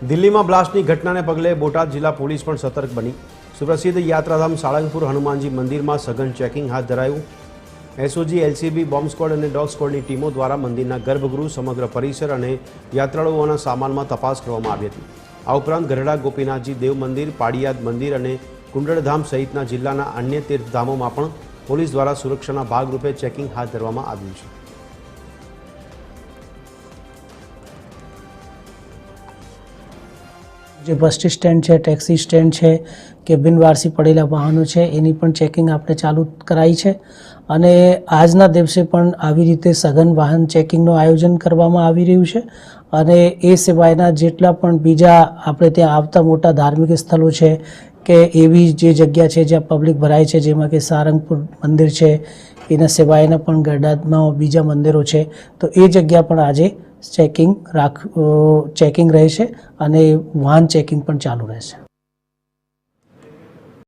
દિલ્હીમાં બ્લાસ્ટની ઘટનાને પગલે બોટાદ જિલ્લા પોલીસ પણ સતર્ક બની સુપ્રસિદ્ધ યાત્રાધામ સાળંગપુર હનુમાનજી મંદિરમાં સઘન ચેકિંગ હાથ ધરાયું। એસઓજી, એલસીબી, બોમ્બ સ્ક્વોડ અને ડોગ સ્ક્વોડની ટીમો દ્વારા મંદિરના ગર્ભગૃહ, સમગ્ર પરિસર અને યાત્રાળુઓના સામાનમાં તપાસ કરવામાં આવી હતી। આ ઉપરાંત ગઢડા ગોપીનાથજી દેવ મંદિર, પાળિયાદ મંદિર અને કુંડળધામ સહિતના જિલ્લાના અન્ય તીર્થધામોમાં પણ પોલીસ દ્વારા સુરક્ષાના ભાગરૂપે ચેકિંગ હાથ ધરવામાં આવ્યું છે। જે બસ સ્ટેન્ડ છે, ટેક્સી સ્ટેન્ડ છે કે બિનવારસી પડેલા વાહનો છે એની પણ ચેકિંગ આપણે ચાલુ કરાઈ છે અને આજના દિવસે પણ આવી રીતે સઘન વાહન ચેકિંગનું આયોજન કરવામાં આવી રહ્યું છે અને એ સિવાયના જેટલા પણ બીજા આપણે ત્યાં આવતા મોટા ધાર્મિક સ્થળો છે કે એવી જે જગ્યા છે જ્યાં પબ્લિક ભરાય છે, જેમાં કે સારંગપુર મંદિર છે, એના સિવાયના પણ ગરડામાં બીજા મંદિરો છે, તો એ જગ્યા પણ આજે ચેકિંગ રહેશે અને વાહન ચેકિંગ પણ ચાલુ રહેશે।